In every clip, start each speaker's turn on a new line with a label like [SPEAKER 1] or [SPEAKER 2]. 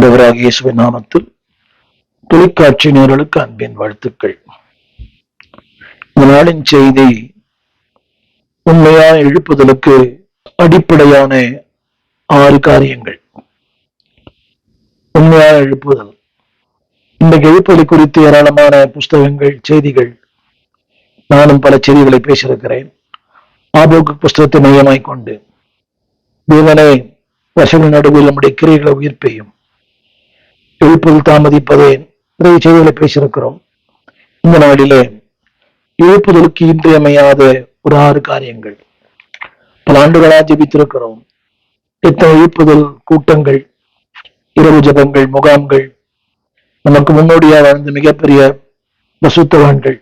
[SPEAKER 1] ஆண்டவராகிய இயேசுவின் நாமத்தில் தொலைக்காட்சி நேயர்களுக்கு அன்பின் வாழ்த்துக்கள். இந்த நாளின் செய்தி உண்மையான எழுப்புதலுக்கு அடிப்படையான 6 காரியங்கள். உண்மையான எழுப்புதல். இன்றைக்கு எழுப்புதலை குறித்து ஏராளமான புஸ்தகங்கள், செய்திகள், நானும் பல செய்திகளை பேசியிருக்கிறேன். ஆபோக்கு புஸ்தகத்தை மையமாய் கொண்டு தேவனே வருஷங்கள் நடுவில் நம்முடைய கிரியைகளை உயிர்ப்பையும் எழுப்புதல் தாமதிப்பதே நிறைய செய்திகளை பேசியிருக்கிறோம். இந்த நாளிலே எழுப்புதலுக்கு இன்றியமையாத ஒரு 6 காரியங்கள். பல ஆண்டுகளா ஜெபித்திருக்கிறோம். எத்தனை எழுப்புதல் கூட்டங்கள், இரவு ஜபங்கள், முகாம்கள், நமக்கு முன்னோடியாக வாழ்ந்த மிகப்பெரிய பசுத்தவான்கள்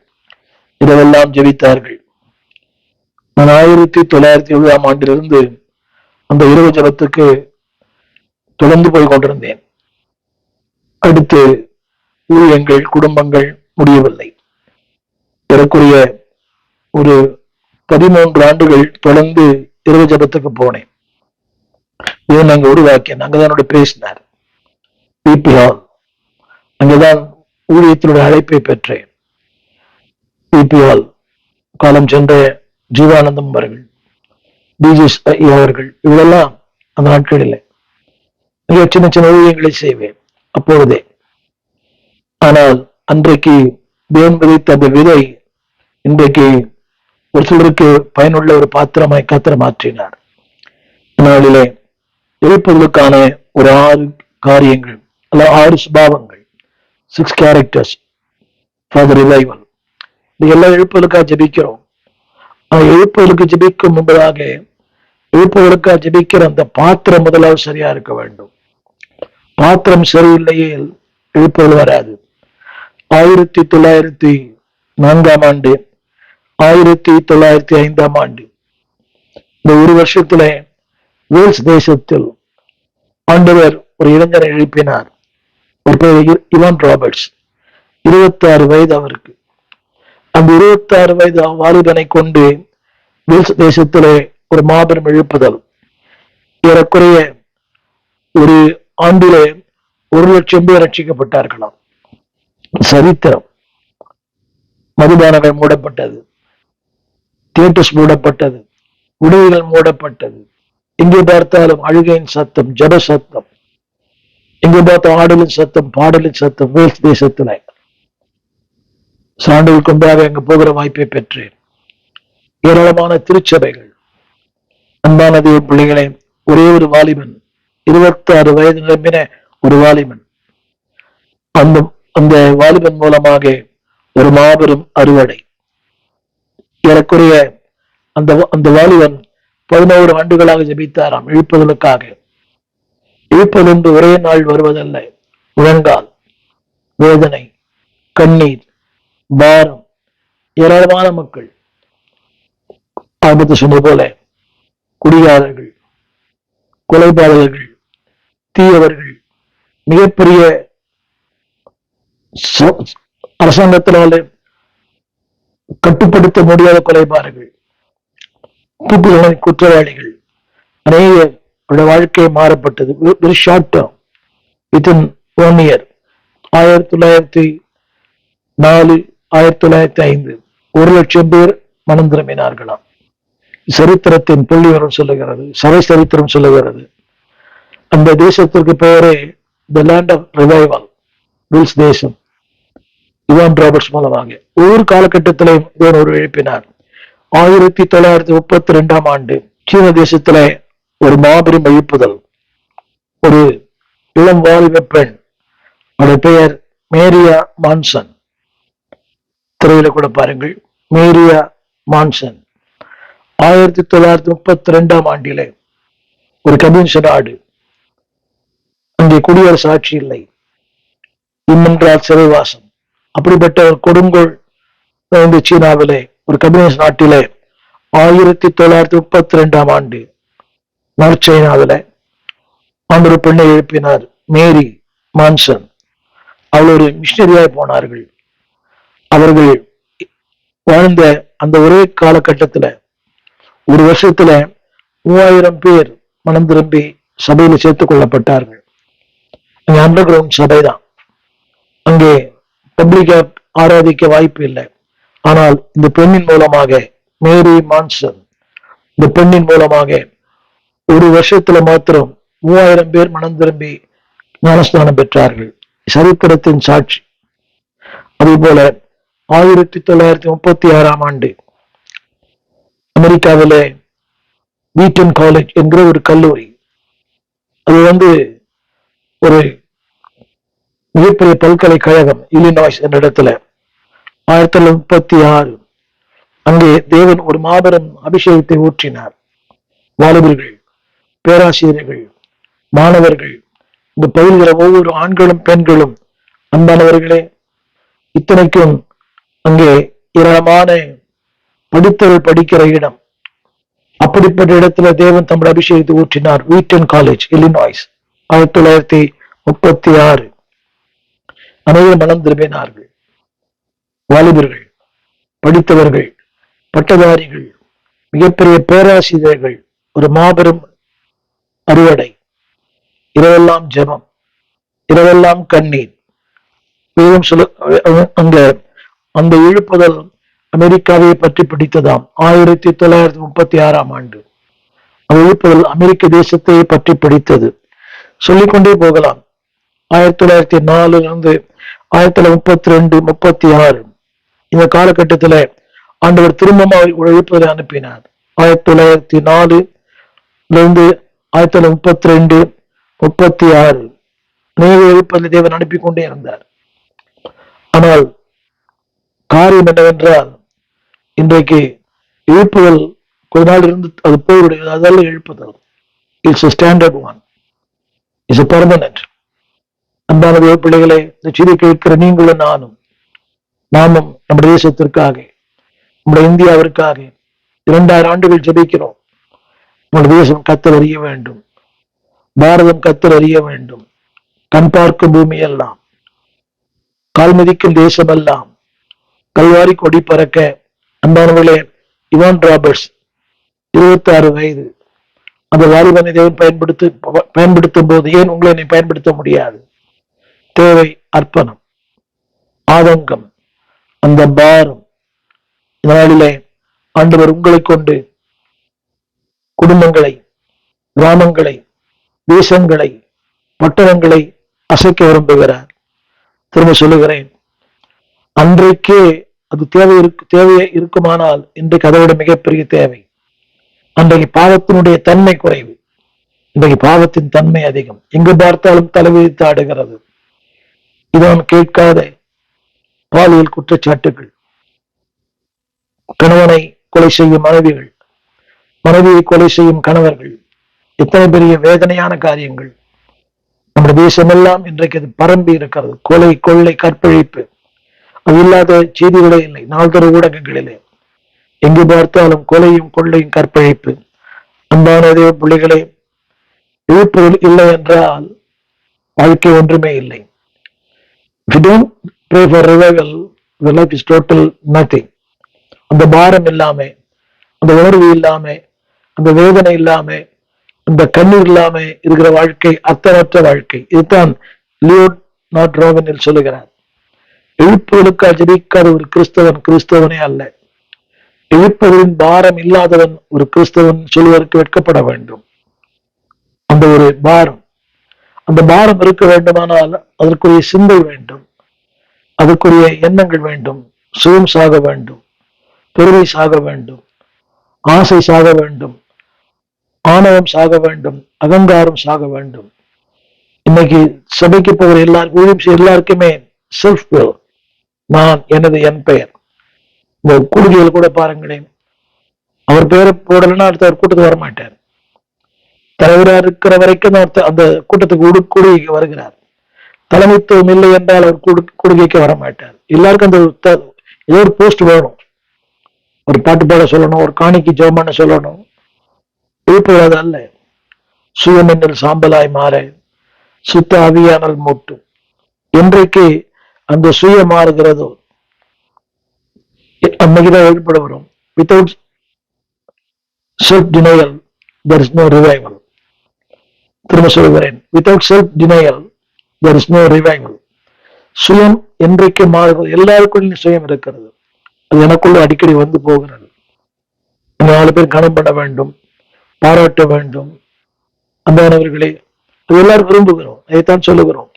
[SPEAKER 1] இரவெல்லாம் ஜெபித்தார்கள். நான் 1970ஆம் ஆண்டிலிருந்து அந்த இரவு ஜபத்துக்கு தொடர்ந்து போய் கொண்டிருந்தேன். அடுத்து ஊழியங்கள், குடும்பங்கள் முடியவில்லை. ஏறக்குறைய ஒரு 13 ஆண்டுகள் தொடர்ந்து இரவு ஜபத்துக்கு போனேன். இதை நாங்க உருவாக்கினேன். அங்கதான் என்னோட பேசினார் பிபி ஹால். அங்கதான் ஊழியத்தினுடைய அழைப்பை பெற்றேன். பிபி ஹால் காலம் சென்ற ஜீவானந்தம் அவர்கள், டிஜிஎஸ் அவர்கள், இவரெல்லாம் அந்த நாட்களில் மிக சின்ன சின்ன ஊழியங்களை செய்வேன் அப்பொழுதே. ஆனால் அன்றைக்கு தேவன் விதைத்த அந்த விதை இன்றைக்கு ஒரு சிலருக்கு பயனுள்ள ஒரு பாத்திரமாய் கர்த்தர் மாற்றினார். நாளிலே எழுப்புதலுக்கான ஒரு 6 காரியங்கள், அல்ல 6 சுபாவங்கள், 6 கேரக்டர்ஸ் ஃபார் தி ரிவைவல். இது எல்லாம் எழுப்புதலுக்காக ஜெபிக்கிறோம். எழுப்புதலுக்கு ஜெபிக்கும் முன்பதாக எழுப்புதலுக்காக ஜெபிக்கிற அந்த பாத்திரம் முதலாவது சரியா இருக்க வேண்டும். பாத்திரம் சரியில்லையே எழுப்புதல் வராது. 1904ஆம் ஆண்டு, 1905ஆம் ஆண்டு, இந்த ஒரு வருஷத்துல வேல்ஸ் தேசத்தில் ஆண்டவர் ஒரு இளைஞரை எழுப்பினார். ஒரு பேர் இவான் ராபர்ட்ஸ். 26 வயது அவருக்கு. அந்த 26 வயது வாலிபனை கொண்டு வேல்ஸ் தேசத்திலே ஒரு மாபெரும் எழுப்புதல். ஏறக்குறைய ஒரு ஆண்டிலே 1,00,000 பேர் ரட்சிக்கப்பட்டார்களாம். சரித்திரம். மதுபானங்கள் மூடப்பட்டது, தியேட்டர்ஸ் மூடப்பட்டது, உடைகள் மூடப்பட்டது. எங்கே பார்த்தாலும் அழுகையின் சத்தம், ஜப சத்தம். எங்கே பார்த்தாலும் ஆடலின் சத்தம், பாடலின் சத்தம். வேல்ஸ் தேசத்துல சாண்டுகளுக்கு முன்பாக அங்க போகிற வாய்ப்பை பெற்றேன். ஏராளமான திருச்சபைகள். அன்பான தேவ பிள்ளைகளே, ஒரே ஒரு வாலிபன், 26 வயது நிரம்பின ஒரு வாலிபன். அந்த வாலிபன் மூலமாக ஒரு மாபெரும் அறுவடை. ஏறக்குறைய அந்த வாலிபன் 11 ஆண்டுகளாக ஜெபித்தாராம் எழுப்புதலுக்காக. எழுப்புதல் என்று ஒரே நாள் வருவதல்ல. முழங்கால், வேதனை, கண்ணீர், பாரம், ஏராளமான மக்கள். ஆபத்து சொன்ன போல குடிகாரர்கள், கொலைபாதகர்கள், தீயவர்கள், மிகப்பெரிய அரசாங்கத்தினால கட்டுப்படுத்த முடியாத கொலைபாதகர்கள், தூக்குதண்டனை குற்றவாளிகள், அநேக வாழ்க்கை மாறப்பட்டது. Very short term, within 1 year. 1904, 1905 1,00,000 பேர் மனம் திரும்பினார்களாம். சரித்திரத்தின் புள்ளிவரம் சொல்லுகிறது, சபை சரித்திரம் சொல்லுகிறது. அந்த தேசத்திற்கு பெயரே the land of revival, Wales தேசம். இவான் ராபர்ட்ஸ் மூலமாக ஒவ்வொரு காலகட்டத்திலையும் தேவன் ஒரு எழுப்பினார். 1932ஆம் ஆண்டு சீன தேசத்துல ஒரு மாபெரும் எழுப்புதல். ஒரு இளம் வாலிப பெண், அவருடைய பெயர் மேரியா மான்சன். திரையில கூட பாருங்கள், மேரியா மான்சன். 1932ஆம் ஆண்டிலே ஒரு கம்யூனிஸ்ட் நாடு, அங்கே குடியரசு ஆட்சி இல்லை, இம்மென்றால் சிறைவாசம். அப்படிப்பட்ட ஒரு கொடுங்கோல் சீனாவிலே, ஒரு கம்யூனிஸ்ட் நாட்டிலே 1932ஆம் ஆண்டு நார்த் சைனாவில ஒரு பெண்ணை எழுப்பினார், மேரி மான்சன். அவள் ஒரு மிஷனரியாய் போனார்கள். அவர்கள் வாழ்ந்த அந்த ஒரே காலகட்டத்துல ஒரு வருஷத்துல 3000 பேர் மனம் திரும்பி சபையில சேர்த்துக் கொள்ளப்பட்டார்கள். அங்கே அண்டர் கிரவுண்ட் சபை தான். அங்கே பப்ளிக்கா ஆராதிக்க வாய்ப்பு இல்லை. ஆனால் இந்த பெண்ணின் மூலமாக, மேரி மான்சன், இந்த பெண்ணின் மூலமாக ஒரு வருஷத்துல மாத்திரம் 3000 பேர் மனம் திரும்பி ஞானஸ்தானம் பெற்றார்கள். சரித்திரத்தின் சாட்சி. அதே போல 1936 ஆண்டு அமெரிக்காவிலே வீட்டன் காலேஜ் என்கிற ஒரு கல்லூரி, அது ஒரு மிகப்பெரிய பல்கலைக்கழகம், இல்லினாய்ஸ் என்ற இடத்துல 1936 அங்கே தேவன் ஒரு மாபெரும் அபிஷேகத்தை ஊற்றினார். வாலிபர்கள், பேராசிரியர்கள், மாணவர்கள், இந்த பயில்கிற ஒவ்வொரு ஆண்களும் பெண்களும், அன்பானவர்களே, இத்தனைக்கும் அங்கே ஏராளமான படித்தவர்கள் படிக்கிற இடம். அப்படிப்பட்ட இடத்துல தேவன் தம்முடைய அபிஷேகத்தை ஊற்றினார். வீட்டன் காலேஜ், இல்லினாய்ஸ், 1936 அனைவரும் மனம் திரும்பினார்கள். வாலிபர்கள், படித்தவர்கள், பட்டதாரிகள், மிகப்பெரிய பேராசிரியர்கள், ஒரு மாபெரும் அறுவடை. இரவெல்லாம் ஜெபம், இரவெல்லாம் கண்ணீர். வேதம் சொல்ல அங்க அந்த எழுப்புதல் அமெரிக்காவை பற்றி பிடித்ததாம். 1936 ஆண்டு அந்த எழுப்புதல் அமெரிக்க தேசத்தையே பற்றி பிடித்தது. சொல்லிக்கொண்டே போகலாம். 1904 1932 36 இந்த காலகட்டத்தில் ஆண்டவர் திரும்பவும் எழுப்புதலை அனுப்பினார். 1904 1932 36 அநேக எழுப்புதலை தேவன் அனுப்பி கொண்டே இருந்தார். ஆனால் காரியம் என்னவென்றால், இன்றைக்கு எழுப்புதல் கொஞ்ச நாள் இருந்து அது போய்விடுகிறது. அதெல்லாம் எழுப்புதல் it's standard one, it's permanent. அன்பான பிள்ளைகளை, இந்த செய்தி கேட்கிற நீங்களும் நாமும் நம்முடைய தேசத்திற்காக, நம்முடைய இந்தியாவிற்காக 2000 ஆண்டுகள் ஜெபிக்கிறோம். நம்முடைய தேசம் கத்தர் அறிய வேண்டும், பாரதம் கத்தர் அறிய வேண்டும். கண் பார்க்கும் பூமி எல்லாம், கால் மிதிக்கும் தேசம் எல்லாம் கல்வாரி கொடி பறக்க. அன்பானவர்களே, இவான் ராபர்ட்ஸ் 26 வயது, அந்த வாலிபனை தேவன் பயன்படுத்தும் போது ஏன் உங்களை நீ பயன்படுத்த முடியாது? தேவை அர்ப்பணம், ஆதங்கம், அந்த பாரம். இந்த நாளிலே ஆண்டவர் உங்களை கொண்டு குடும்பங்களை, கிராமங்களை, தேசங்களை, பட்டணங்களை அசைக்க விரும்புகிறார். திரும்ப சொல்லுகிறேன், அன்றைக்கே அது தேவையே இருக்குமானால் இன்றைக்கு அதை விட மிகப்பெரிய தேவை. அன்றைக்கு பாவத்தினுடைய தன்மை குறைவு, இன்றைக்கு பாவத்தின் தன்மை அதிகம். எங்கு பார்த்தாலும் தலைவிரித்து ஆடுகிறது. இதான் கேட்காத பாலியல் குற்றச்சாட்டுகள், கணவனை கொலை செய்யும் மனைவிகள், மனைவியை கொலை செய்யும் கணவர்கள், எத்தனை பெரிய வேதனையான காரியங்கள். நம்முடைய தேசமெல்லாம் இன்றைக்கு அது பரம்பி இருக்கிறது. கொலை, கொள்ளை, கற்பழிப்பு, அது இல்லாத செய்திகளே இல்லை. நாள்தோற ஊடகங்களிலே எங்கு பார்த்தாலும் கொலையும், கொள்ளையும், கற்பழிப்பு. அன்பான தேவ பிள்ளைகளே, எழுப்புதல் இல்லை என்றால் வாழ்க்கை ஒன்றுமே இல்லை. If you don't pray for revival, your life is total nothing. அந்த பாரம் இல்லாம, அந்த உணர்வு இல்லாம, அந்த வேதனை இல்லாம, அந்த கண்ணீர் இல்லாம இருக்கிற வாழ்க்கை அர்த்தமற்ற வாழ்க்கை. இதுதான் லியோட் நாட் ரோவனில் சொல்லுகிறார். எழுப்புதலுக்காக ஜெபிக்காத ஒரு கிறிஸ்தவனே அல்ல. எழுப்புதலின் பாரம் இல்லாதவன் ஒரு கிறிஸ்தவன் சொல்வதற்கு வெட்கப்பட வேண்டும். அந்த ஒரு பாரம், அந்த பாரம் இருக்க வேண்டுமானால் அதற்குரிய சிந்தை வேண்டும், அதற்குரிய எண்ணங்கள் வேண்டும். சுயம் சாக வேண்டும், பெருமை சாக வேண்டும், ஆசை சாக வேண்டும், ஆணவம் சாக வேண்டும், அகங்காரம் சாக வேண்டும். இன்னைக்கு சபைக்கு போகிற எல்லாருக்குமே செல்ஃப் வில், நான், எனது, என் பெயர். இந்த கூடுகையில் கூட பாருங்களேன், அவர் பெயரை போடலைன்னா அடுத்த கூட்டத்துக்கு வரமாட்டார். தலைவராக இருக்கிற வரைக்கும் அந்த கூட்டத்துக்கு கூடுகைக்கு வருகிறார். தலைமைத்துவம் இல்லை என்றால் அவர் கூடுகைக்கு வரமாட்டார். எல்லாருக்கும் அந்த ஏதோ ஒரு போஸ்ட் வேணும். ஒரு பாட்டு பாட சொல்லணும், ஒரு காணிக்கு ஜெபம் பண்ண சொல்லணும். எழுப்புவது அல்ல. சுயமென்னில் சாம்பலாய் மாற சுத்த ஆவியானல் மூட்டு. என்றைக்கு அந்த சுய மாறுகிறதோ அன்னைக்குதான் எழுப்பட வரும். Without self denial there is no revival. திரும்ப சொல்கிறேன், without self denial there is no revival. சுயம் என்றைக்கு மாறுகிறது? எல்லாருக்குள்ள சுயம் இருக்கிறது. அது எனக்குள்ள அடிக்கடி வந்து போகிறது. 4 பேர் கனம் பண்ண வேண்டும், பாராட்ட வேண்டும். அன்பானவர்களே, அது எல்லாரும் விரும்புகிறோம். அதைத்தான் சொல்லுகிறோம்.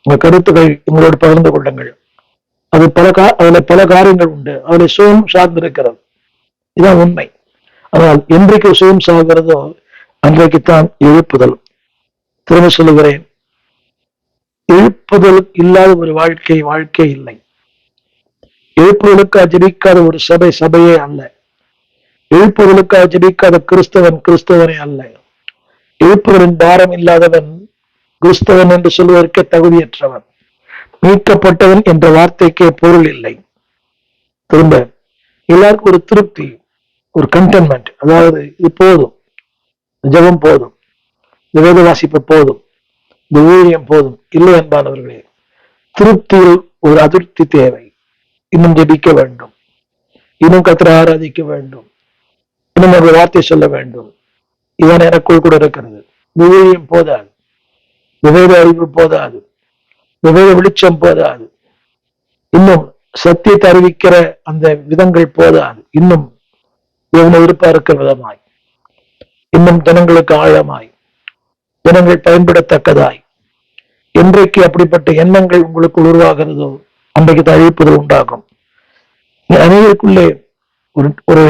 [SPEAKER 1] உங்க கருத்துக்கள் உங்களோடு பகிர்ந்து கொள்ளுங்கள். அது அதுல பல காரியங்கள் உண்டு. அதுல சுயம் சார்ந்திருக்கிறது. இதுதான் உண்மை. ஆனால் என்றைக்கு சுயம் சாகிறதோ அன்றைக்குத்தான் எழுப்புதல். திரும்ப சொல்லுகிறேன், எழுப்புதல் இல்லாத ஒரு வாழ்க்கை இல்லை. எழுப்புதலுக்காக ஜெபிக்காத ஒரு சபையே அல்ல. எழுப்புதலுக்காக ஜெபிக்காத கிறிஸ்தவனே அல்ல. எழுப்புதலின் பாரம் இல்லாதவன் கிறிஸ்தவன் என்று சொல்வதற்கு தகுதியற்றவன். மீட்கப்பட்டவன் என்ற வார்த்தைக்கே பொருள் இல்லை. திரும்ப எல்லாருக்கும் ஒரு திருப்தி, ஒரு கண்டென்மெண்ட், அதாவது இது போதும், ஜெபம் போதும், இந்த வேத வாசிப்பு போதும், இந்த ஊழியம் போதும் இல்லை. அன்பானவர்களே, திருப்தியில் ஒரு அதிருப்தி தேவை. இன்னும் ஜெபிக்க வேண்டும், இன்னும் கர்த்தரை ஆராதிக்க வேண்டும், இன்னும் ஒரு வார்த்தை சொல்ல வேண்டும். இதான் எனக்குள் கூட இருக்கிறது. ஊழியம் போதாது, விவேக அறிவு போதாது, விவேக வெளிச்சம் போதாது, இன்னும் சத்தியத்தை அறிவிக்கிற அந்த விதங்கள் போதாது. இன்னும் தேவனை இருக்க விதமாய், இன்னும் ஜனங்களுக்கு ஆழமாய், ஜனங்கள் பயன்படத்தக்கதாய், என்றைக்கு அப்படிப்பட்ட எண்ணங்கள் உங்களுக்கு உருவாகிறதோ அன்றைக்கு எழுப்புதல் உண்டாகும். அனைவருக்குள்ளே ஒரு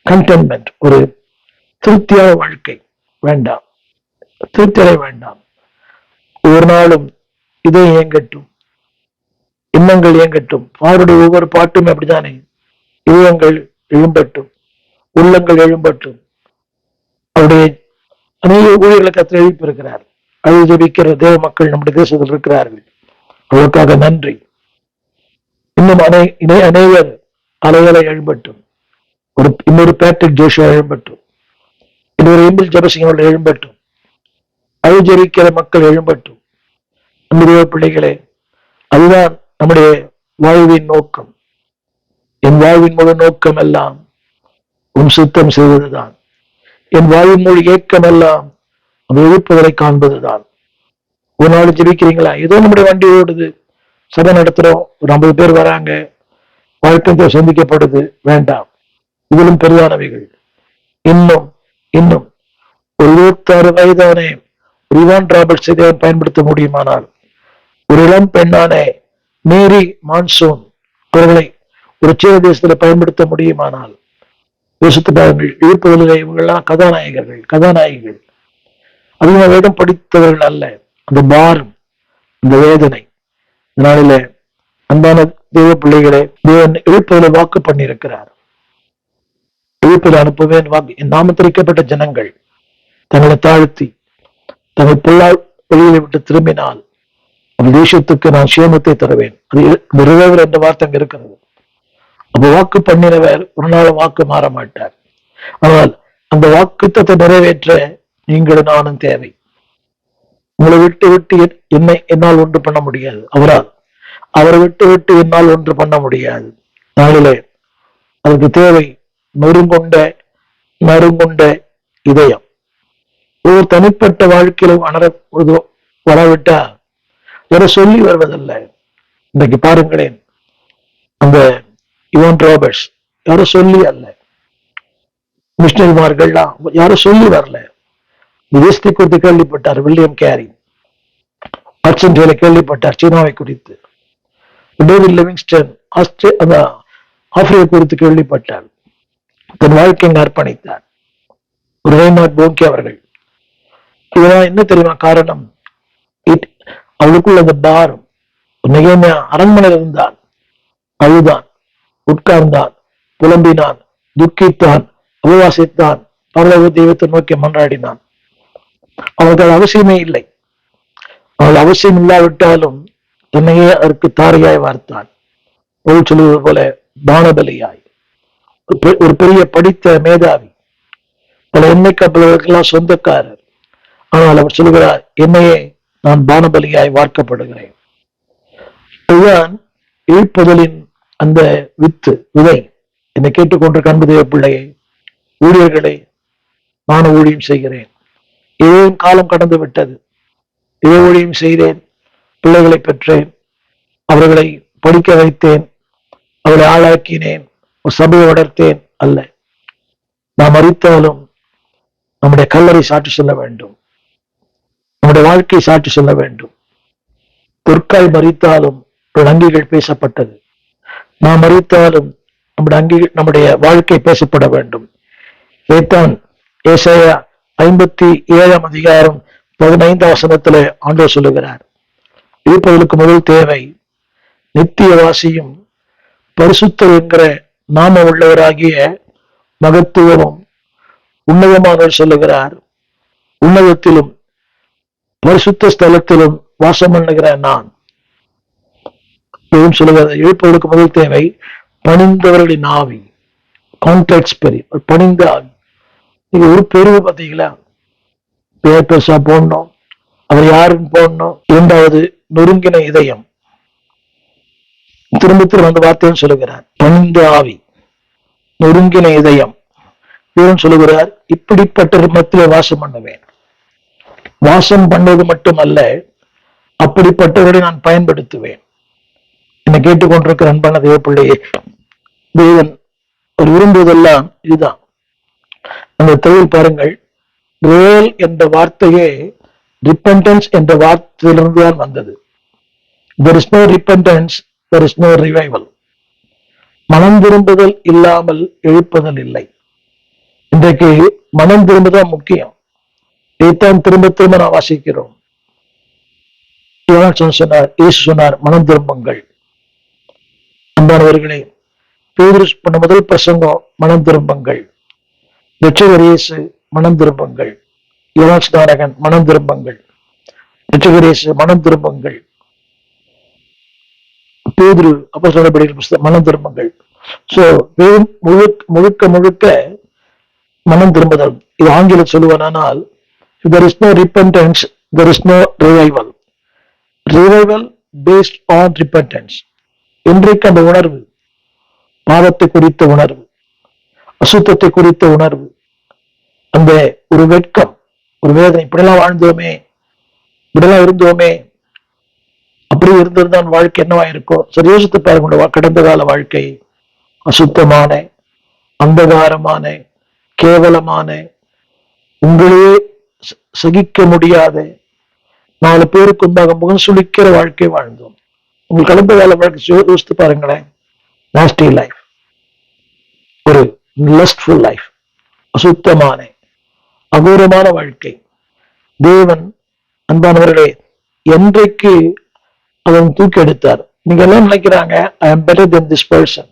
[SPEAKER 1] கண்டென்மெண்ட், ஒரு திருப்தியான வாழ்க்கை வேண்டாம், திருப்தியடைய வேண்டாம். ஒவ்வொரு நாளும் இதே இயங்கட்டும், எண்ணங்கள் இயங்கட்டும். அவருடைய ஒவ்வொரு பாட்டும் அப்படித்தானே, இதயங்கள் எழும்பட்டும், உள்ளங்கள் எழும்பட்டும். அவருடைய அநேக ஊழியர்களை கற்று எழுப்பியிருக்கிறார். அழுது ஜெபிக்கிற தேவ மக்கள் நம்முடைய தேசத்தில் இருக்கிறார்கள். அவர்களுக்காக நன்றி. இன்னும் அநேகர் அலைகளை எழும்பட்டும். இன்னொரு பேட்ரிக் ஜோஷுவா எழும்பட்டும், இன்னொரு எம்பில் ஜெபசிங்கோட எழும்பட்டும், அழுது ஜெபிக்கிற மக்கள் எழும்பட்டும். நம்முடைய பிள்ளைகளே, அதுதான் நம்முடைய வாழ்வின் நோக்கம். என் வாழ்வின் முழு நோக்கம் எல்லாம் உன் சுத்தம் செய்வதுதான். என் வாழ்வின் மொழி ஏக்கம் எல்லாம் அந்த எழுப்புதலை காண்பதுதான். ஒரு நாள் ஜெபிக்கிறீங்களா? ஏதோ நம்முடைய வண்டி ஓடுது, சபை நடத்துறோம், ஒரு 50 பேர் வராங்க, வாழ்க்கை சந்திக்கப்படுது. வேண்டாம், இதிலும் பெரிதானவைகள். இன்னும் இன்னும் ஒரு 26 வயதானே ஒரு இவான் ராபர்ட்ஸ் இதை பயன்படுத்த முடியுமானால், ஒரு இளம் பெண்ணானே மேரி மான்சூன் அவர்களை ஒரு சீன தேசத்துல பயன்படுத்த முடியுமானால், யோசித்து பாருங்கள். எழுப்புதலில் இவங்கெல்லாம் கதாநாயகிகள். அதிகமாக வேதம் படித்தவர்கள் அல்ல. அந்த பாரம், அந்த வேதனை. இதனால அன்பான தேவ பிள்ளைகளே, தேவன் எழுப்புதலை வாக்கு பண்ணி இருக்கிறார். எழுப்புதலை அனுப்புவேன் வாக்கு. என் நாமத்திற்கப்பட்ட ஜனங்கள் தங்களை தாழ்த்தி தங்கள் பொல்லால் வெளியில விட்டு திரும்பினால் அந்த தேசத்துக்கு நான் சேமத்தை தருவேன். அது ரிவைவர் என்ற வார்த்தை அங்க இருக்கிறது. அப்ப வாக்கு பண்ணினவர் ஒரு நாள் வாக்கு மாற மாட்டார். ஆனால் அந்த வாக்குத்தத்தை நிறைவேற்ற நீங்களும் நானும் தேவை. உங்களை விட்டு என்னால் ஒன்று பண்ண முடியாது. அவரை விட்டு என்னால் ஒன்று பண்ண முடியாது. நாளிலே அதுக்கு தேவை நறுங்கொண்ட இதயம். ஒரு தனிப்பட்ட வாழ்க்கையிலும் வரவிட்டா வேற சொல்லி வருவதல்ல. இன்றைக்கு பாருங்களேன், அந்த இவான் ராபர்ட்ஸ் யாரும் சொல்லி அல்ல, மிஷனரிமார்கள்லாம் யாரும் சொல்லி வரல. தேசத்தை குறித்து கேள்விப்பட்டார் வில்லியம் கேரி, ஆர்ஜென்டினாவை கேள்விப்பட்டார் சீனாவை குறித்து, டேவிட் லிவிங்ஸ்டன் ஆப்பிரிக்கா குறித்து கேள்விப்பட்டார், தன் வாழ்க்கையை அர்ப்பணித்தார். ஒரு ரெய்னார்ட் போங்கி அவர்கள். இதெல்லாம் என்ன தெரியுமா காரணம்? அவளுக்குள்ள அந்த பாரம். நெகேமியா அரண்மனையில் இருந்தான், அழுதான், உட்கார்ந்தான், புலம்பினான், துக்கித்தான், உபவாசித்தான், பரலோக தெய்வத்தை நோக்கி மன்றாடினான். அவனுக்கு அது அவசியமே இல்லை. அவள் அவசியம் இல்லாவிட்டாலும் தன்னையே அதற்கு தாரையாய் வார்த்தான். பொருள் சொல்லுவது போல பானபலியாய். ஒரு பெரிய படித்த மேதாவி, பல எண்ணெய் கப்பல்களுக்கெல்லாம் சொந்தக்காரர். ஆனால் அவர் சொல்லுகிறார், என்னையே நான் பானபலியாய் வார்க்கப்படுகிறேன். இதுதான் எழுப்புதலின் அந்த விதை. என்னை கேட்டுக்கொண்டிருக்க அன்பு தேவ பிள்ளையை, ஊழியர்களை, நான் ஊழியம் செய்கிறேன். ஏன் காலம் கடந்து விட்டது, இதை ஊழியம் செய்கிறேன், பிள்ளைகளை பெற்றேன், அவர்களை படிக்க வைத்தேன், அவர்களை ஆளாக்கினேன், ஒரு சபையை வளர்த்தேன் அல்ல. நாம் மரித்தாலும் நம்முடைய கல்லறை சாட்சி சொல்ல வேண்டும், நம்முடைய வாழ்க்கை சாட்சி சொல்ல வேண்டும். பொற்காய் மரித்தாலும் அங்கிகள் பேசப்பட்டது. நாம் மரித்தாலும் நம்முடைய வாழ்க்கை பேசப்பட வேண்டும். ஏத்தான் ஏசாயா 57 அதிகாரம் 15 வசனத்துல ஆண்டவர் சொல்லுகிறார், இருப்பதற்கு முதல் தேவை நித்தியவாசியும் பரிசுத்தர் என்கிற நாம உள்ளவராகிய மகத்துவமும் உன்னதமானவர் சொல்லுகிறார், உன்னதத்திலும் பரிசுத்த ஸ்தலத்திலும் வாசம் பண்ணுகிற நான் சொல்லுகிறது. எழுப்பதற்கு முதல் தேவை பணிந்தவர்களின் ஆவி, கான்ட்ராக்ட் ஸ்பிரிட், பணிந்த ஆவி. நீங்க ஒரு பெருமை பார்த்தீங்களா, பேர் பெருசா போடணும், அவர் யாருன்னு போடணும். இரண்டாவது நொறுங்கின இதயம், திரும்ப திரும்ப அந்த வார்த்தையும் சொல்லுகிறார், பணிந்த ஆவி, நொறுங்கின இதயம். இவன் சொல்லுகிறார், இப்படிப்பட்ட மத்தியில வாசம் பண்ணுவேன். வாசம் பண்ணுவது மட்டுமல்ல, அப்படிப்பட்டவர்களை நான் பயன்படுத்துவேன். என்னை கேட்டுக்கொண்டிருக்கிற அன்பான தேவ பிள்ளையே, தேவன் ஒரு விரும்புவதெல்லாம் இதுதான். அந்த தொழில் பாருங்கள், ரியல் என்ற வார்த்தையே ரிப்பெண்டன்ஸ் என்ற வார்த்தையிலிருந்து தான் வந்தது. there is no repentance, there is no revival. மனம் திரும்புதல் இல்லாமல் எழுப்புதல் இல்லை. இன்றைக்கு மனம் திரும்புதான் முக்கியம். இதைத்தான் திரும்ப திரும்ப நான் வாசிக்கிறோம். சொன்னார், இயேசு சொன்னார், மனம் திரும்புங்கள். அன்பானவர்களே, பேதுரு பண்ண முதல் பிரசங்கம் மனம் திரும்புங்கள். இரட்சகர் இயேசு மனம் திரும்புங்கள். யோவான் ஸ்நானகன் மனம் திரும்புங்கள். இரட்சகர் இயேசு மனம் திரும்புங்கள். பேதுரு அப்போஸ்தலர் புத்தகம் மனம் திரும்புங்கள். சோ முழுக்க முழுக்க மனம் திரும்புதல். இது ஆங்கிலம் சொல்லுவானால், there is no repentance, there is no revival. Revival based on repentance. இன்றைக்கு அந்த உணர்வு, பாவத்தை குறித்த உணர்வு, அசுத்தத்தை குறித்த உணர்வு, அந்த ஒரு வெட்கம், ஒரு வேதனை, இப்படிலாம் வாழ்ந்தோமே, இப்படிலாம் இருந்தோமே, அப்படி இருந்திருந்தான் வாழ்க்கை என்னவா இருக்கும். சரி யோசித்து பாருங்க, கடந்த கால வாழ்க்கை அசுத்தமான, அந்தகாரமான, கேவலமான, உங்களையே சகிக்க முடியாத, 4 பேருக்கு முன்பாக முகம் சுளிக்கிற வாழ்க்கை வாழ்ந்தோம். உங்கள் கடந்த கால வாழ்க்கை யோசித்து பாருங்களேன். நாஸ்டி லைஃப், ஒரு லஸ்ட்ஃபுல் லைஃப், அசுத்தமான அகோரமான வாழ்க்கை. தேவன் அன்பானவர்களே என்றைக்கு அவன் தூக்கி எடுத்தார். நீங்க எல்லாம் நினைக்கிறாங்க, ஐ am better than this person,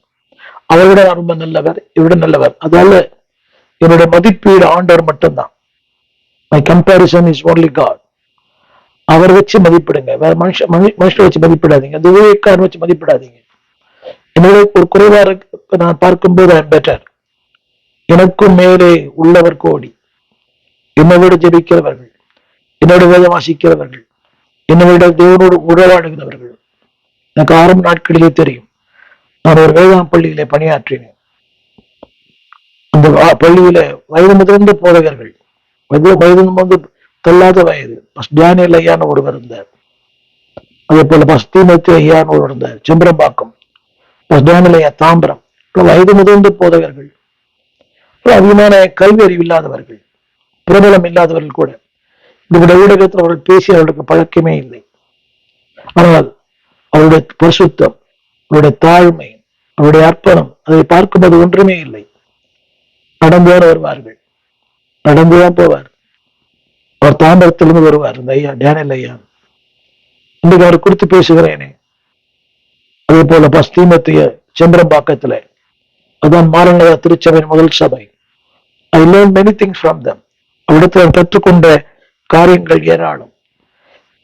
[SPEAKER 1] அவரை விட ரொம்ப நல்லவர், இவட நல்லவர். அதால என்னுடைய மதிப்பீடு ஆண்டவர் மட்டும்தான். My comparison is only God. அவர் வச்சு மதிப்பிடுங்க, வேற மனுஷனை வச்சு மதிப்பிடாதீங்க, அந்த ஊழியக்காரன் வச்சு மதிப்பிடாதீங்க. என்னோட ஒரு குறைவா நான் பார்க்கும்போது ஐ am better. எனக்கும் மேலே உள்ளவர் கோடி. என்னை விட ஜெபிக்கிறவர்கள், என்னோட வேதம் வாசிக்கிறவர்கள், என்னை விட தேவனோடு உறவாடுகிறவர்கள். எனக்கு ஆரம்ப நாட்களிலே தெரியும். நான் ஒரு வேதாம் பள்ளியிலே பணியாற்றினேன். அந்த பள்ளியில வயது முதிர்ந்த போதகர்கள், வயது வந்து தொல்லாத வயது, டேனியல் ஐயான்னு ஒருவர் இருந்தார். அதே போல தீமத்தி ஐயான்னு ஒருவர் இருந்தார், செம்பரம்பாக்கம். டேனியல் ஐயா தாம்பரம். வயது முதிர்ந்த போதகர்கள், அதிகமான கல்வி அறிவு இல்லாதவர்கள், பிரபலம் இல்லாதவர்கள் கூட. இந்த ஊடகத்தில் அவர்கள் பேசி அவர்களுக்கு பழக்கமே இல்லை. ஆனால் அவருடைய பரிசுத்தம், அவருடைய தாழ்மை, அவருடைய அர்ப்பணம், அதை பார்க்கும்போது ஒன்றுமே இல்லை. நடந்துதான் வருவார்கள், நடந்துதான் போவார். அவர் தாம்பரத்திலிருந்து வருவார், இந்த ஐயா டேனியல் ஐயா. இன்றைக்கு அவர் குறித்து பேசுகிறேனே, அதே போல தீமத்திய செம்பரம்பாக்கத்துல, அதான் மாரநாத திருச்சபையின் முதல் சபை. I learned many things from them. அவ்விடத்தில் கற்றுக்கொண்ட காரியங்கள் ஏராளம்.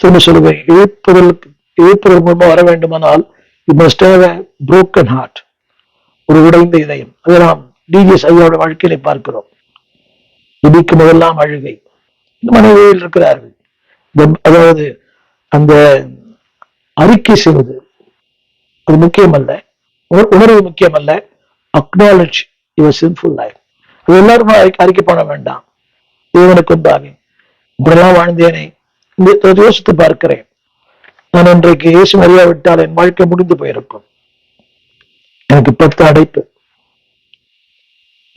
[SPEAKER 1] திரும்ப சொல்லுவேன், இழுப்புதல் மூலமா வர வேண்டுமானால் you must have a broken heart, ஒரு உடைந்த இதயம். அதை நாம் டிஜிஎஸ் ஐயாவோட வாழ்க்கையில பார்க்கிறோம். இடிக்கும் போதெல்லாம் அழுகை. மனைவியில் இருக்கிறார்கள். அதாவது அந்த அறிக்கை செய்வது அது முக்கியமல்ல, உணர்வு முக்கியமல்ல. Acknowledge your sinful life. அது எல்லாரும் அறிக்கை பண்ண வேண்டாம். தேவனுக்கு முன்பாக இப்படிலாம் வாழ்ந்தேனே, யோசித்து பார்க்கிறேன். நான் இன்றைக்கு இயேசு அறியாவிட்டால் என் வாழ்க்கை முடிந்து போயிருக்கும். எனக்கு 10 அடைப்பு,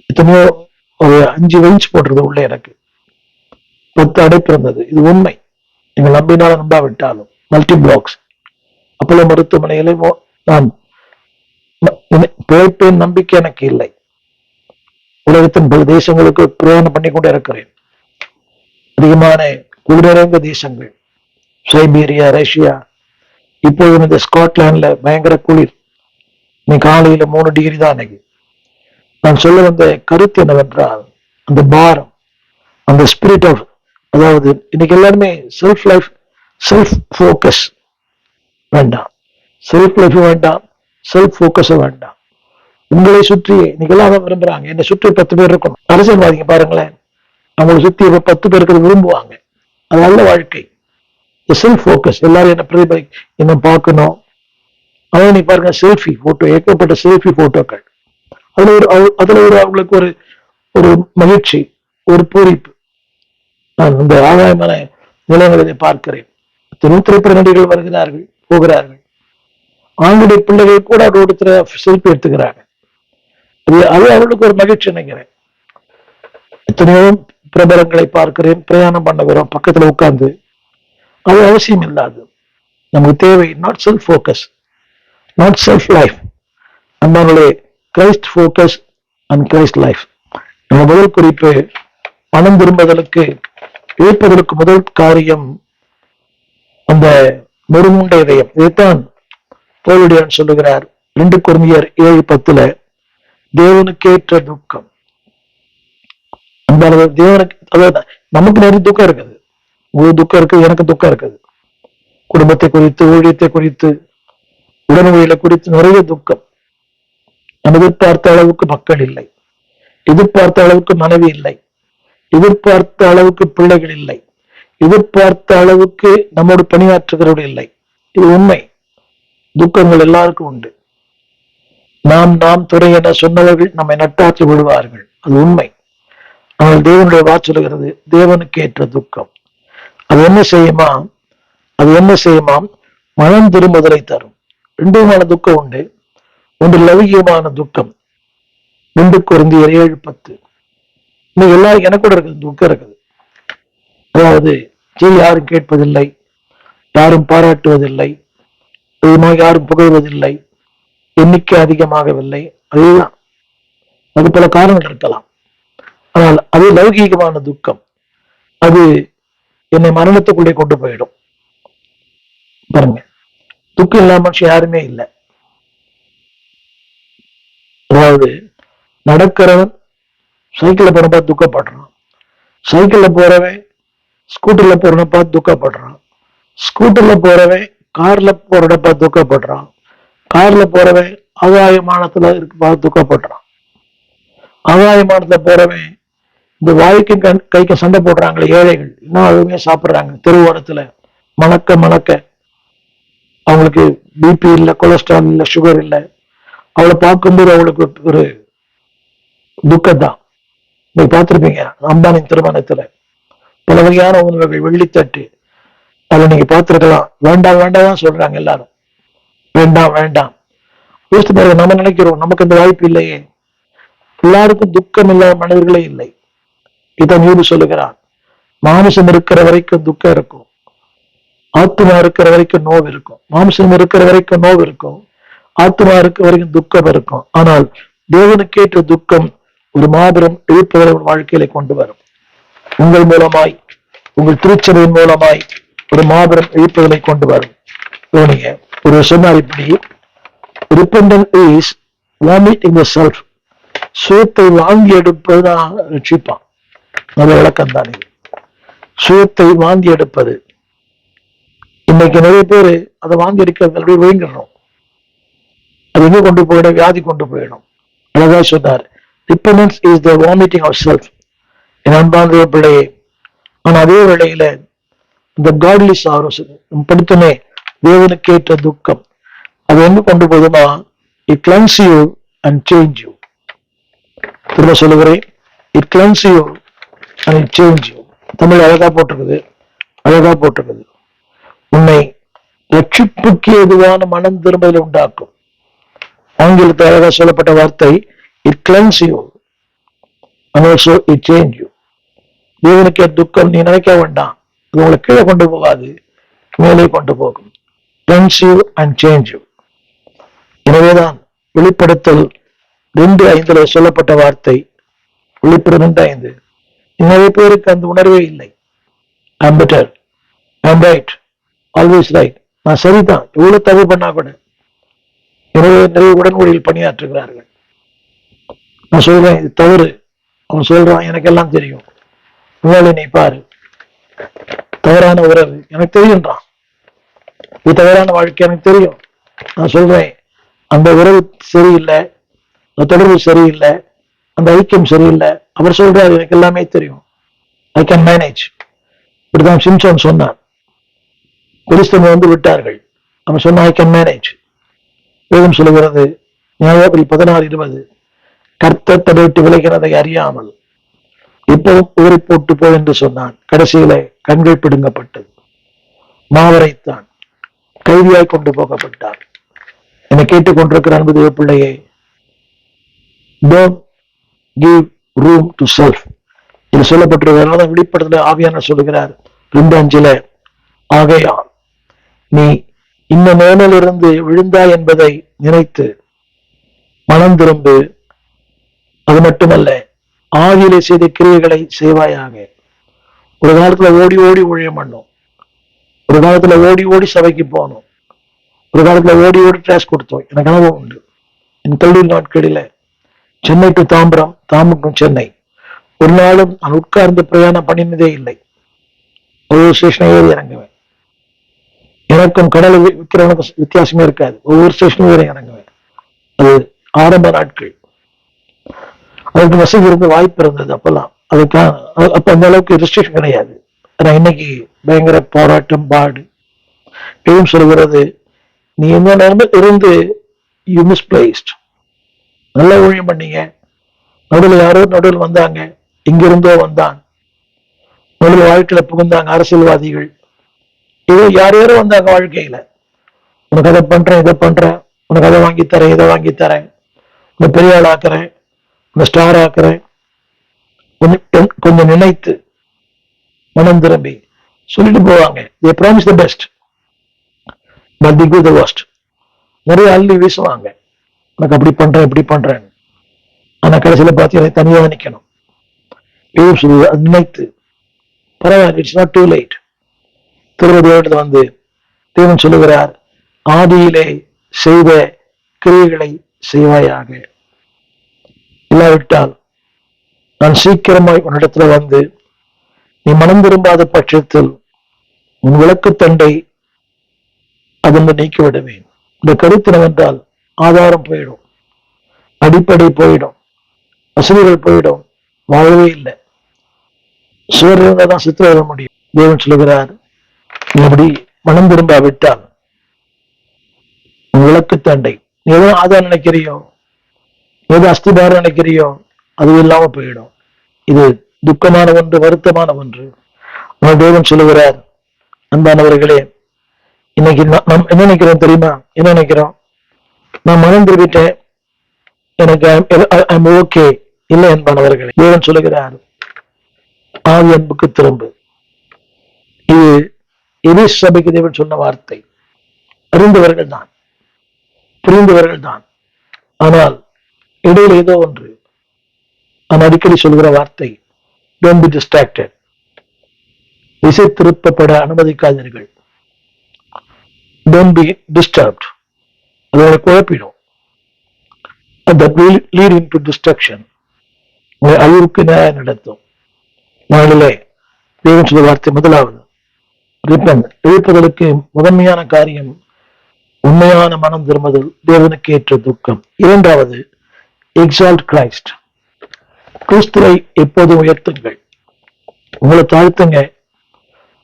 [SPEAKER 1] எத்தனையோ ஒரு 5 வெயின்ஸ் போடுறது உள்ள, எனக்கு 10 அடைப்பு இருந்தது. இது உண்மை. நீங்கள் நம்பினாலும் நம்பாவிட்டாலும் மல்டி பிளாக்ஸ் அப்போலோ மருத்துவமனையிலே நான் பிழைப்பேன் நம்பிக்கை எனக்கு இல்லை. உலகத்தின் பல தேசங்களுக்கு பிரயாணம் பண்ணி கொண்டு இருக்கிறேன். அதிகமான குளிரடைந்த தேசங்கள், சைபீரியா, ரஷ்யா, இப்போது இந்த ஸ்காட்லாண்ட்ல பயங்கர குளிர். இன்னைக்கு காலையில 3 டிகிரி தான். அன்னைக்கு நான் சொல்ல வந்த கருத்து என்னவென்றால், அந்த பாரம், அந்த ஸ்பிரிட் ஆஃப், அதாவது இன்னைக்கு எல்லாருமே செல்ஃப் லைஃப், செல்ஃப் போக்கஸ் வேண்டாம், செல்ஃப் லைஃப் வேண்டாம், செல்ஃப் போக்கஸ் வேண்டாம். உங்களை சுற்றி இன்னைக்கு எல்லாம் விரும்புறாங்க. என்னை சுற்றி 10 பேர் இருக்கணும். அரசியல்வாதிங்க பாருங்களேன், அவங்களை சுற்றி 10 பேருக்கு விரும்புவாங்க. அது நல்ல வாழ்க்கை. Self focus. எல்லாரும் என்ன பிரதிபலி, என்ன பார்க்கணும். அதான் நீ பாருங்க, செல்ஃபி போட்டோ, ஏற்கப்பட்ட செல்ஃபி போட்டோக்கள். அதுல ஒரு அவங்களுக்கு ஒரு ஒரு மகிழ்ச்சி, ஒரு பூரிப்பு. நான் இந்த ஆதாயமான நிலையங்களை பார்க்கிறேன். திரைப்பட நடிகர்கள் வருகிறார்கள், போகிறார்கள். ஆண்களுடைய பிள்ளைகள் கூட ரோடு செல்ஃபி எடுத்துக்கிறாங்க. அது அவர்களுக்கு ஒரு மகிழ்ச்சி நினைக்கிறேன். எத்தனையோ பிரபலங்களை பார்க்கிறேன், பிரயாணம் பண்ணுகிறோம், பக்கத்துல உட்கார்ந்து. அது அவசியம் இல்லாது. நமக்கு தேவை not self focus, not self life. அன்பானவர்களே, Christ focus and Christ life. நம்ம முதல் குறிப்பு, பணம் திரும்புதலுக்கு இழப்பதற்கு முதல் காரியம் அந்த நொறுங்குண்ட இதயம். இதைத்தான் பவுல் சொல்லுகிறார் 2 கொரிந்தியர் 7:10, தேவனுக்கேற்ற துக்கம். அந்த தேவனுக்கு, அதாவது நமக்கு நிறைய துக்கம் இருக்குது. உங்களுக்கு துக்கம் இருக்குது, எனக்கு துக்கம் இருக்குது. குடும்பத்தை குறித்து, ஊழியத்தை குறித்து, உடனடியில குறித்து நிறைய துக்கம். நம்ம எதிர்பார்த்த அளவுக்கு மக்கள் இல்லை, எதிர்பார்த்த அளவுக்கு மனைவி இல்லை, எதிர்பார்த்த அளவுக்கு பிள்ளைகள் இல்லை, எதிர்பார்த்த அளவுக்கு நம்மோடு பணியாற்றுகிறவர்கள் இல்லை. இது உண்மை. துக்கங்கள் எல்லாருக்கும் உண்டு. நாம் துறை என சொன்னவர்கள் நம்மை நட்டாற்றி விடுவார்கள். அது உண்மை. ஆனால் தேவனுடைய வாக்கு சொல்லுகிறது, தேவனுக்கு ஏற்ற துக்கம். அது என்ன செய்யுமா? அது என்ன செய்யுமாம்? மனம் திரும்புதலை தரும். 2 விதமான துக்கம் உண்டு. ஒன்று லௌகிகமான துக்கம். 2 கொரிந்தியர் 7:10. இன்னும் எல்லாரும் எனக்கு கூட இருக்குது, துக்கம் இருக்குது. அதாவது யாரும் கேட்பதில்லை, யாரும் பாராட்டுவதில்லை, யாரும் புகழ்வதில்லை, எண்ணிக்கை அதிகமாகவில்லை. அதுதான். அது பல காரணங்கள் இருக்கலாம். ஆனால் அது லௌகீகமான துக்கம். அது என்னை மரணத்துக்குள்ளே கொண்டு போயிடும். பாருங்க, துக்கம் இல்லாம மனுஷன் யாருமே இல்லை. அதாவது நடக்கிறவன் சைக்கிள்ல போன பார்த்து துக்கப்படுறான், சைக்கிள்ல போறவன் ஸ்கூட்டர்ல போறவனை பார்த்து துக்கப்படுறான், ஸ்கூட்டர்ல போறவன் கார்ல போறவனை பார்த்து துக்கப்படுறான், கார்ல போறவன் ஆகாயமானத்துல இருக்கு பார்த்து துக்கப்படுறான், ஆகாயமானத்துல போறவன் இந்த வாய்க்கு கைக்கு சண்டை போடுறாங்களே ஏழைகள், இன்னும் அதுவுமே சாப்பிடுறாங்க தெருவோரத்துல, மணக்க மணக்க. அவங்களுக்கு பிபி இல்லை, கொலஸ்ட்ரால் இல்லை, சுகர் இல்லை. அவளை பார்க்கும்போது அவளுக்கு ஒரு துக்கம்தான். நீங்க பார்த்திருப்பீங்க அம்பானி திருமணத்துல பல வகையான உணவுகள், வெள்ளித்தட்டு, அதை நீங்க பார்த்திருக்கலாம். வேண்டாம் வேண்டாம் சொல்றாங்க எல்லாரும், வேண்டாம் வேண்டாம். யோசித்து பாருங்க, நம்ம நினைக்கிறோம் நமக்கு அந்த வாய்ப்பு இல்லையே. எல்லாருக்கும் துக்கம் இல்லாத மனிதர்களே இல்லை. இதான் யூது சொல்லுகிறான், மாமிசம் இருக்கிற வரைக்கும் துக்கம் இருக்கும், ஆத்மா இருக்கிற வரைக்கும் நோவு இருக்கும். மாமிசம் இருக்கிற வரைக்கும் நோவு இருக்கும், ஆத்மா இருக்கிற வரைக்கும் துக்கம் இருக்கும். ஆனால் தேவனுக்கேற்ற துக்கம் ஒரு மாபெரும் எழுப்புதலை வாழ்க்கையில கொண்டு வரும். உங்கள் மூலமாய், உங்கள் திருச்சபையின் மூலமாய் ஒரு மாபெரும் எழுப்புதலை கொண்டு வரும். ஒரு சொன்னார் இப்படி, repentance is vomiting the self. சுயத்தை வாங்கி எடுப்பதுதான் ரட்சிப்பான். நல்ல விளக்கம் தான் இது. சுயத்தை வாங்கி எடுப்பது. இன்னைக்கு நிறைய பேரு அதை வாங்கி எடுக்கிறது விழுங்கிடணும். அது எங்க கொண்டு போயிடும்? வியாதி கொண்டு போயிடும். அழகா சொன்னார், repentance is the vomiting of self. என் அன்பான பிள்ளையே, ஆனா அதே வேளையில இந்த காட்லி சாரோஸ் படித்தனே தேவனுக்கேற்ற துக்கம், அது எங்க கொண்டு போகுதுமா? it cleanse you and change you. திரும்ப சொல்லுகிறேன், it cleanse you and it change you. Tamil அழகா போட்டிருக்குது, அழகா போட்டிருக்குது. உன்னை ரட்சிப்புக்கு எதுவான மனம் திரும்பல் உண்டாக்கும். ஆங்கிலத்தில் அழகா சொல்லப்பட்ட வார்த்தை, it cleanse you and also it change you. தேவனுக்கே துக்கம் நீ நினைக்க வேண்டாம், இது உங்களை கீழே கொண்டு போகாது, மேலே கொண்டு போகும். Cleanse you and change you. எனவேதான் வெளிப்படுத்தல் 2:5 சொல்லப்பட்ட வார்த்தை, வெளிப்படும் 2:5, நிறைய பேருக்கு அந்த உணர்வே இல்லை. I'm better, I'm right, always right. நான் சரிதான், எவ்வளவு தவறு பண்ணா கூட. எனவே நிறைய உடன்மொழியில் பணியாற்றுகிறார்கள். நான் சொல்றேன் இது தவறு, அவன் சொல்றான் எனக்கு எல்லாம் தெரியும், உங்களை நீ பாரு, தவறான உறவு எனக்கு தெரியுன்றான், இது தவறான வாழ்க்கை எனக்கு தெரியும். நான் சொல்றேன் அந்த உறவு சரியில்லை, அந்த தொடர்பு சரியில்லை, அந்த ஐக்கியம் சரியில்லை. அவர் சொல்றாரு எனக்கு எல்லாமே தெரியும், ஐ கேன் மேனேஜ். இப்படிதான் சிம்சன் சொன்னான். பெலிஸ்தீனை வந்து விட்டார்கள், அவன் சொன்ன ஐ கேன் மேனேஜ். வேதம் சொல்லுகிறது நியாயாதிபதி 16:20, கர்த்தர் தன்னை விட்டு விலகினதை அறியாமல் இப்பவும் ஊறி போட்டு போ என்று சொன்னான். கடைசியில கண்கள் பிடுங்கப்பட்டது, மாவரைத்தான், கைதியாய் கொண்டு போகப்பட்டார். என்னை கேட்டுக்கொண்டிருக்கிற அன்பு தேவ பிள்ளையே, don't give room to self. இது சொல்லப்பட்டிருக்கிறதுனால வெளிப்படுத்தல ஆவியான சொல்லுகிறார் 2:5, ஆகையால் நீ இந்த மேலிருந்து விழுந்தாய் என்பதை நினைத்து மனம் திரும்பு, அது மட்டுமல்ல ஆவியிலே செய்த கிரியைகளை செய்வாயாக. ஒரு காலத்துல ஓடி ஓடி ஊழியம் பண்ணும், ஒரு காலத்துல ஓடி ஓடி சபைக்கு போகணும், ஒரு காலத்துல ஓடி ஓடி டிராஸ் கொடுத்தோம். எனக்கு அனுபவம் உண்டு. என் கல்வி நாட்களில சென்னை டு தாம்பரம், தாம்பரம் டு சென்னை, ஒரு நாளும் நான் உட்கார்ந்து பிரயாணம் பண்ணினதே இல்லை. ஒவ்வொரு ஸ்டேஷனை ஏறி இறங்குவேன். எனக்கும் கடலை விற்கிறவனுக்கும் வித்தியாசமே இருக்காது, ஒவ்வொரு ஸ்டேஷனும் ஏறி இறங்குவேன். அது ஆரம்ப நாட்கள். அதுக்கு வசதி இருந்து வாய்ப்பு இருந்தது அப்பெல்லாம். அதுக்காக அப்ப அந்த அளவுக்கு ரெஸ்ட்ரிக்ஷன் கிடையாது. ஆனா இன்னைக்கு பயங்கர போராட்டம், பாடு. பெரும் சொல்கிறது, நீ எந்த நேரமும் இருந்து யூ மிஸ்பிளேஸ்ட். நல்லா ஊழியம் பண்ணீங்க, நடுவில் யாரோ நடுவில் வந்தாங்க, இங்கிருந்தோ வந்தான், நடுவில் வாழ்க்கையில புகுந்தாங்க அரசியல்வாதிகள், ஏதோ யார் யாரோ வந்தாங்க வாழ்க்கையில. உனக்கு அதை பண்றேன், இதை பண்றேன், உனக்கு அதை வாங்கித்தரேன், இதை வாங்கித்தரேன், உன்னை பெரிய ஆள் ஆக்குறேன், உன்னை ஸ்டார் ஆக்குறேன், கொஞ்சம் நினைத்து மனம் திரும்பி சொல்லிட்டு போவாங்க. they promise the best but they go the worst. நிறைய அள்ளி வீசுவாங்க, உனக்கு அப்படி பண்றேன் இப்படி பண்றேன். ஆனா கடைசியில பார்த்தீங்கன்னா தனியாக நிக்கணும். நினைத்து பரவாயில்ல, இட்ஸ் நாட் டூ லைட். திருவடியோடு வந்து தேவன் சொல்லுகிறார், ஆதியிலே செய்த கிரியைகளை செய்வாயாக. இல்லாவிட்டால் நான் சீக்கிரமாய் உன்னிடத்துல வந்து நீ மனம் திரும்பாத பட்சத்தில் உன் விளக்குத்தண்டை அதில் நீக்கி விடுவேன். இந்த கருத்து என்னவென்றால், ஆதாரம் போயிடும், அடிப்படை போயிடும், வசதிகள் போயிடும், வாழவே இல்லை. சுவர் இருந்தால் தான் சித்திர வர முடியும். தேவன் சொல்லுகிறார், நீ அப்படி மனம் திரும்பாவிட்டால் உன் விளக்குத்தண்டை, நீ எதோ ஆதாரம் நினைக்கிறியோ, ஏதோ அஸ்திபாரம் நினைக்கிறியோ, அது இல்லாம போயிடும். இது துக்கமான ஒன்று, வருத்தமான ஒன்று. தேவன் சொல்லுகிறார், அன்பானவர்களே, இன்னைக்கு நாம் என்ன நினைக்கிறோம் தெரியுமா? என்ன நினைக்கிறோம்? நான் மனம் திரும்பிட்டேன், எனக்கு ஓகே இல்லை. அன்பானவர்களே, தேவன் சொல்லுகிறார், ஆவி அன்புக்கு திரும்பு. இது எபிரேய சபைக்கு தேவன் சொன்ன வார்த்தை. அறிந்தவர்கள் தான், புரிந்தவர்கள் தான். ஆனால் இடையில ஏதோ ஒன்று. நான் அடிக்கடி சொல்கிற வார்த்தை, don't be distracted. திசை திருப்பப்பட அனுமதிக்காதீர்கள். Don't be disturbed. அதோட குழப்பிடும். That will lead into destruction. உங்களை அழிவுக்கு நேரம் நடத்தும். நாளிலே தேவன் சொல்ல வார்த்தை முதலாவது, repent. எழுப்புதலுக்கு முதன்மையான காரியம் உண்மையான மனம் திரும்புதல், தேவனுக்கு ஏற்ற துக்கம். இரண்டாவது, exalt Christ. கிறிஸ்துவை எப்போதும் உயர்த்துங்கள். உங்களை தாழ்த்துங்க,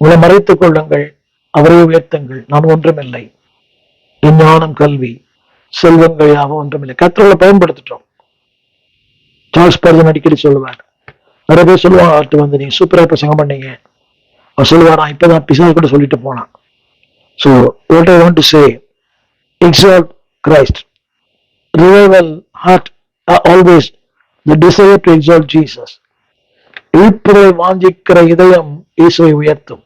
[SPEAKER 1] உங்களை மறைத்துக் கொள்ளுங்கள், அவரை உயர்த்துங்கள். நான் ஒன்றுமில்லை, விஞ்ஞானம், கல்வி, செல்வங்கள் யாவும் ஒன்றுமில்லை. கர்த்தரை பயன்படுத்திட்டோம். சார்ல்ஸ் ஸ்பர்ஜன் அடிக்கடி சொல்லுவார். நிறைய பேர் சொல்லுவாங்க, அவர்கிட்ட வந்து நீங்க சூப்பரா பிரசங்கம் பண்ணீங்க. அவர் சொல்லுவாரா, இப்பதான் பிசாசு கூட சொல்லிட்டு போனான். So what I want to say, exalt Christ. Revival heart always the desire to exalt Jesus. இழுப்புகளை வாஞ்சிக்கிற இதயம் இயேசுவை உயர்த்தும்.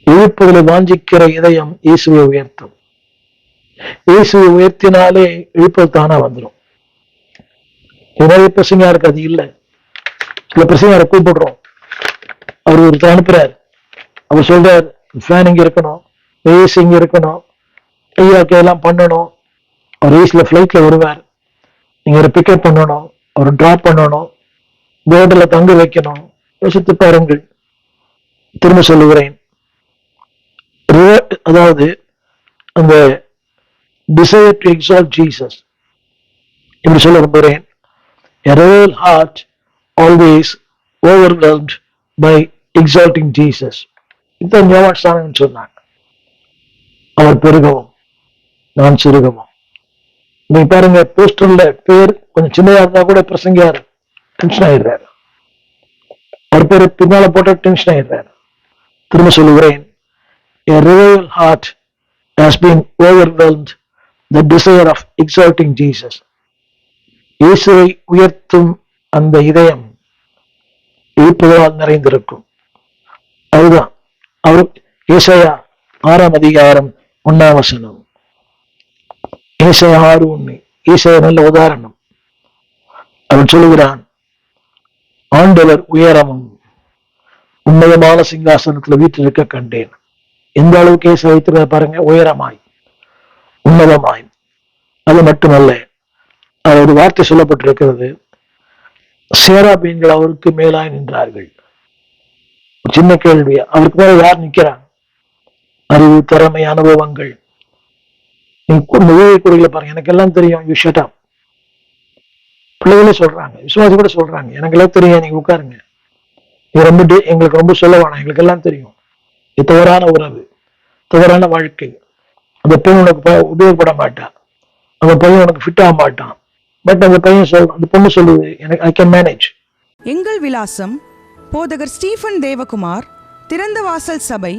[SPEAKER 1] இழுப்புகளை வாஞ்சிக்கிற இதயம் இயேசுவை உயர்த்தும். இயேசுவை உயர்த்தினாலே இழுப்பல் தானா வந்துடும். நிறைய பிரசங்காருக்கு அது இல்லை. சில பிரசங்காரை கூப்பிடுறோம், அவர் ஒரு அனுப்புறாரு, அவர் சொல்றாரு ஃபேன் இங்க இருக்கணும், ஏசி இங்க இருக்கணும், ஐயாக்கு எல்லாம் பண்ணணும். அவர் ஏசில ஃபிளைட்ல வருவார், நீங்க ஒரு பிக்கப் பண்ணணும், ஒரு டிராப் பண்ணணும், போர்டுல தங்க வைக்கணும். யோசித்து பாருங்கள். திரும்ப சொல்லுகிறேன், அதாவது அந்த desire to exalt Jesus. இப்படி சொல்ல விரும்புகிறேன். A real heart always overwhelmed by exalting Jesus. இந்த ஞாபகம் சொன்னாங்க, அவர் பெருகவும் நான் சிறுகவும். நீங்க பாருங்க, போஸ்டர்ல பேர் கொஞ்சம் சின்னதா இருந்தா கூட பிரசங்கியாரு டென்ஷன் ஆயிடுறாரு. அவர் பேரு பின்னால போட்ட டென்ஷன் ஆயிடுறாரு. திரும்ப சொல்லுகிறேன், a real heart has been overwhelmed the desire of exalting Jesus. இயேசுவை உயர்த்தும் அந்த இதயம் இழுப்புகளால் நிறைந்திருக்கும். அதுதான் அவர் ஏசாயா 6:1. ஏசாயா 6:1. ஏசாயா நல்ல உதாரணம். அவன் சொல்லுகிறான், ஆண்டவர் உயரமும் உன்னதமான சிங்காசனத்துல வீட்டில் கண்டேன். எந்த அளவுக்கு ஏசு வைத்திருக்க பாருங்க, உயரமாய் உன்னதமாய். அது மட்டுமல்ல, அது ஒரு வார்த்தை சொல்லப்பட்டிருக்கிறது, சேராபீன்கள் அவருக்கு மேலாய் நின்றார்கள். சின்ன கேள்வி, அவருக்கு மேல யார் நிக்கிறாங்க? அறிவு, திறமை, அனுபவங்கள். நீங்க பாருங்க, எனக்கு எல்லாம் தெரியும், யூ ஷட் அப். பிள்ளைகளே சொல்றாங்க, விசுவாசி கூட சொல்றாங்க, எனக்கு எல்லாம் தெரியும், நீங்க உட்காருங்க, நீ ரொம்ப எங்களுக்கு ரொம்ப சொல்ல வேணாம், எங்களுக்கு எல்லாம் தெரியும். இது தவறான உறவு, தவறான வாழ்க்கை. அந்த பெண் உனக்கு உபயோகப்பட மாட்டான், அந்த பையன் உனக்கு ஃபிட் ஆக மாட்டான். பட் அந்த பையன் அந்த பொண்ணு சொல்லுது, எனக்கு ஐ கேன் மேனேஜ்.
[SPEAKER 2] எங்கள் விலாசம் போதகர் ஸ்டீஃபன் தேவகுமார், திறந்த வாசல் சபை,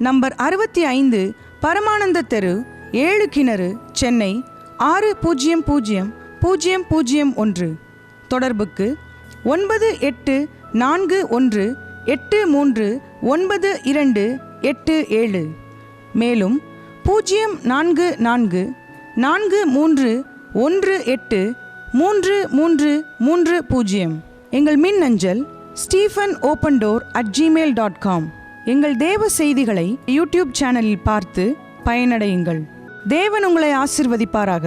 [SPEAKER 2] நம்பர் 65, பரமானந்த தெரு, 7 கிணறு, சென்னை 600001. தொடர்புக்கு 9841839287. மேலும் 04431833330. எங்கள் மின்னஞ்சல் stephenopendor@gmail.com. எங்கள் தேவ செய்திகளை யூடியூப் சேனலில் பார்த்து பயனடையுங்கள். தேவன் உங்களை ஆசீர்வதிப்பாராக.